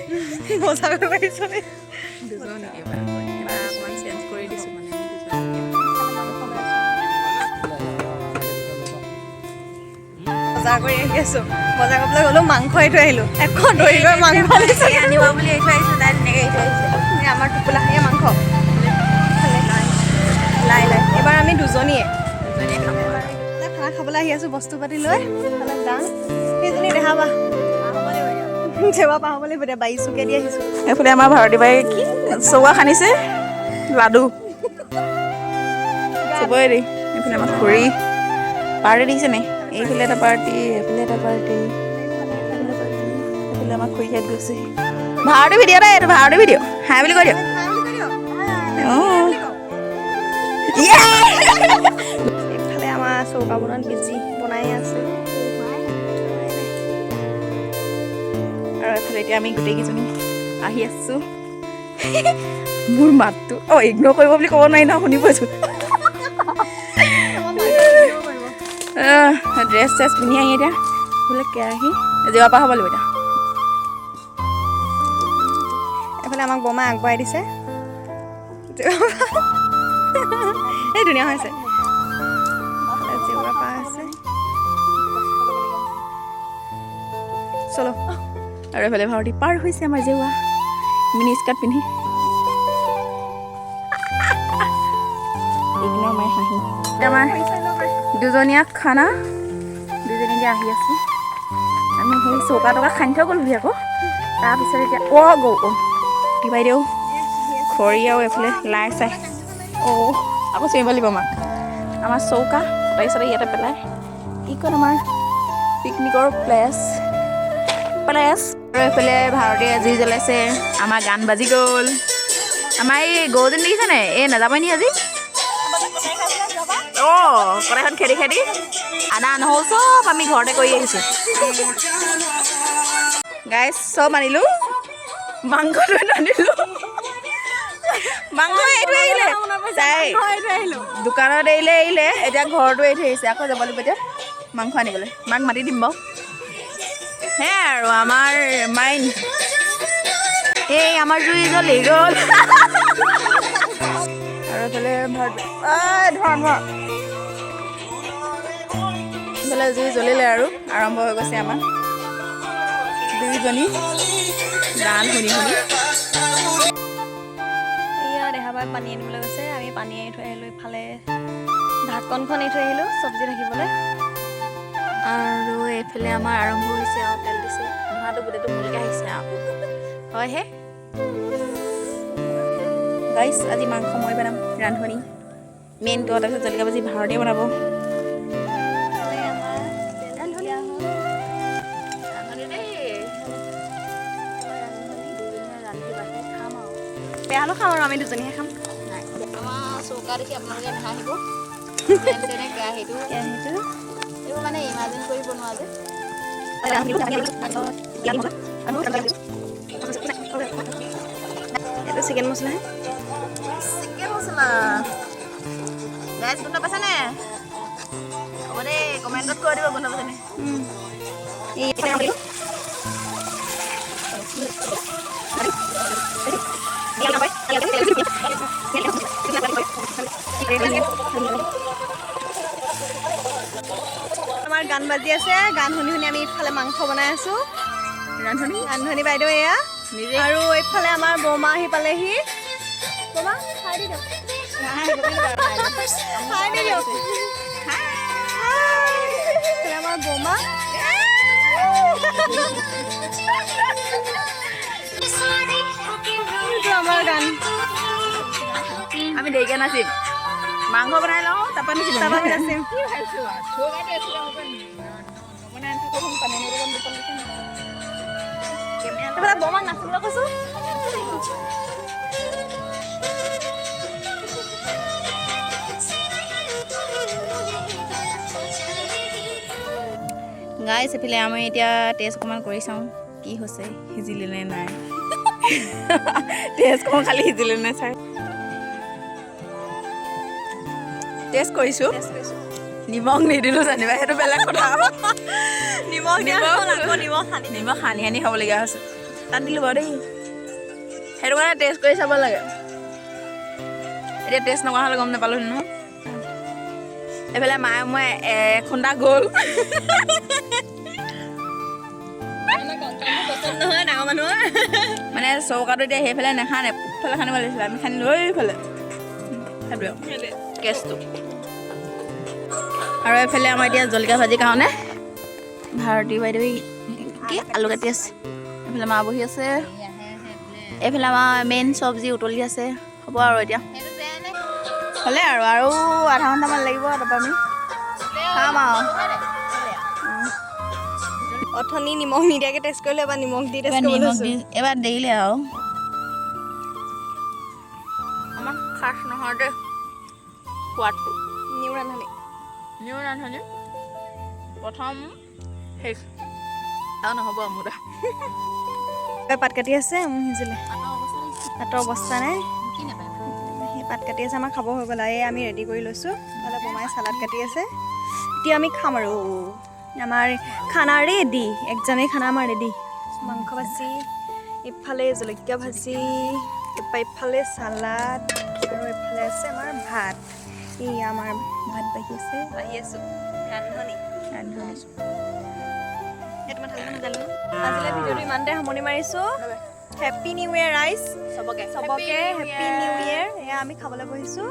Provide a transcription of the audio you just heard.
মজা কৰিব পাৰিছো দুজনী এবাৰ অকণমান চেঞ্জ কৰি দিছোঁ মানে বজাৰ কৰি আহি আছো বজাৰ কৰিবলৈ গ'লো মাংস এৰি থৈ আহিলো এখন ধৰি গৈ মাংস আনিব বুলি এৰি থৈ আহিছোঁ তাই ধুনীয়াকৈ এৰি থৈ আহিছে আমাৰ টোপোলা সেয়া মাংস লাই লাই এবাৰ আমি দুজনীয়ে খাব খানা খাবলৈ আহি আছো বস্তু পাতি লৈ যাওঁ সেইজনী দেখাবা জেৱা পাহব লাগিব এতিয়া 22 চুকে দি আহিছো এইফালে আমাৰ ভাৰতী বাই কি চৌকা খান্দিছে লাডু চবৰে দেই এইফালে আমাৰ খুৰী পাৰ্টি দিছে নে এইফালে এটা পাৰ্টি এইফালে এটা পাৰ্টি এইফালে আমাৰ খুৰী খাই গৈছে ভাৰতী ভিডিঅ' দে এইটো ভাৰতী ভিডিঅ' হাই বুলি কৈ দিয়ক এইফালে আমাৰ চৌকা বনাত বিজি বনাই আছে আৰু এইফালে এতিয়া আমি গোটেইকেইজনী আহি আছোঁ মোৰ মাতটো ইগন'ৰ কৰিব বুলি ক'ব নোৱাৰি ন শুনি পাইছোঁ ড্ৰেছ চেছ পিন্ধি আহি এতিয়া বোলে কেৰাহী জেৱা পৰা হ'ব লাগিব এতিয়া এইফালে আমাক বমা আগবঢ়াই দিছে এই ধুনীয়া হৈছে জেৱা পা আছে চলো আৰু এইফালে ভাৰতী পাৰ হৈছে আমাৰ জেৱা মিনি স্কাৰ্ট পিন্ধি ইগন'ৰ মাই হাঁহি আমাৰ দুজনীয়া খানা দুজনীকে আহি আছোঁ আমি সেই চৌকা টকা খান্দি থৈ গ'লোহি আকৌ তাৰপিছত এতিয়া ৰুটি বাইদেউ খৰি আৰু এইফালে লাই চাই আকৌ চিৰিব লাগিব আমাক আমাৰ চৌকা তাৰপিছতে ইয়াতে পেলাই ইকণ আমাৰ পিকনিকৰ প্লেচ আৰু এইফালে ভাৰতীয়ে জুই জ্বলাইছে আমাৰ গান বাজি গ'ল আমাৰ এই গৰুজনী দেখিছেনে এই নাযাবই নি আজি কড়াইখন খেদি খেদি আদা নহৰু চব আমি ঘৰতে কৰি আহিছোঁ গাইজ চব আনিলোঁ মাংসটো আনিলোঁ মাংস এইটো আহিলে তাই দোকানত এৰিলে এতিয়া ঘৰটো এৰি থৈ আহিছে আকৌ যাব লাগিব এতিয়া মাংস আনিবলৈ মাক মাতি দিম বাৰু সেয়াই আৰু আমাৰ মাইন এই আমাৰ জুই জ্বলি গ'ল আৰু এইফালে এইফালে জুই জ্বলিলে আৰু আৰম্ভ হৈ গৈছে আমাৰ দুইজনী গান শুনি শুনি এয়া দেখা পাই পানী আনিবলৈ গৈছে আমি পানী আনি থৈ আহিলোঁ ইফালে ঢাকনখন এৰি থৈ আহিলোঁ চব্জি ৰাখিবলৈ আৰু এইফালে আমাৰ আৰম্ভ হৈছে আৰু তেল দিছে ধোঁৱাটো গোটেইটো মুলকৈ আহিছে আৰু হয়হে গাইছ আজি মাংস মই বনাম ৰান্ধনি মেইনটো তাৰপিছত জলকীয়া ভাজি ভাৰতীয়ে বনাব বেয়া হ'লেও খাম আৰু আমি দুজনীহে খাম আমাৰ চৌকা দেখি আপোনালোকে নাহাঁহিব তেনে কেৰাহীটো এইবোৰ মানে ইমাজিন কৰি বনোৱা যে এইটো চিকেন মছলাহে চিকেন মছলা গাইজ গোন্ধ পাইছেনে হ'ব দেই কমেণ্টত কৈ দিব গোন্ধ পাইছেনে আমাৰ গান বাজি আছে গান শুনি শুনি আমি ইফালে মাংস বনাই আছোঁ ৰান্ধনি বাইদেউ এয়া আৰু এইফালে আমাৰ বৌমা আহি পালেহি বৌমা খাই দি দিয়ক আমাৰ বৌমা আমাৰ গান আমি দেৰিকৈ নাচিম মাংস বনাই লওঁ তাৰপৰা নাচিম এইফালে বৌমাক নাচিবলৈ কৈছোঁ গাইছ এইফালে আমি এতিয়া টেষ্ট অকণমান কৰি চাওঁ কি হৈছে সিজিলে নে নাই টেষ্ট কৰোঁ খালি সিজিলে নে চাই টেষ্ট কৰিছোঁ নিমখ নিদিলোঁ জানিবা সেইটো বেলেগ কথা নিমখ সানি নিমখ সানি সানি খাবলগীয়া হৈছে তাত দিলোঁ বাৰু দেই সেইটো কাৰণে টেষ্ট কৰি চাব লাগে এতিয়া টেষ্ট নকৰা হ'লে গম নাপালোঁ নহয় এইফালে মায়ে মই খুন্দা গ'ল নহয় ডাঙৰ মানুহৰ মানে চৌকাটো এতিয়া সেইফালে নেখানে পূবফালে খানিব লাগিছিলে আমি খানিলোঁ এইফালে সেইটোৱে কেছটো আৰু এইফালে আমাৰ এতিয়া জলকীয়া ভাজিৰ কাৰণে ভাৰতী বাইদেউ কি আলু কাটি আছে এইফালে মা বহি আছে এইফালে আমাৰ মেইন চব্জি উতলি আছে হ'ব আৰু এতিয়া হ'লে আৰু আধা ঘণ্টামান লাগিব তাৰপৰা আমি খাম আৰু অথনি নিমখ নিদিয়াকৈ টেষ্ট কৰিলোঁ এবাৰ নিমখ দি টেষ্ট কৰিব লৈছোঁ এবাৰ দেৰিলে আৰু আমাৰ খাচ নহয় দেই সোৱাদটো নিউ ৰান্ধনি প্ৰথম শেষ আৰু নহ'ব মোৰ পাত কাটি আছে মোৰ সিজিলে পাতৰ অৱস্থা নাই সেই পাত কাটি আছে আমাৰ খাব হৈ গ'ল এই আমি ৰেডি কৰি লৈছোঁ নহ'লে বোমাই চালাড কাটি আছে এতিয়া আমি খাম আৰু আমাৰ খানা ৰেডি একজামেই খানা আমাৰ ৰেডি মাংস ভাজি ইফালে জলকীয়া ভাজি তাৰপৰা ইফালে চালাড আৰু এইফালে আছে আমাৰ ভাত এই আমাৰ ভাত বাঢ়ি আছোঁ ৰান্ধনি আজিলৈ ভিডিঅ'টো ইমানতে সামৰণি মাৰিছোঁ হেপ্পী নিউ ইয়েৰ ৰাইজ চবকে হেপ্পী নিউ ইয়েৰ এয়া আমি খাবলৈ বহিছোঁ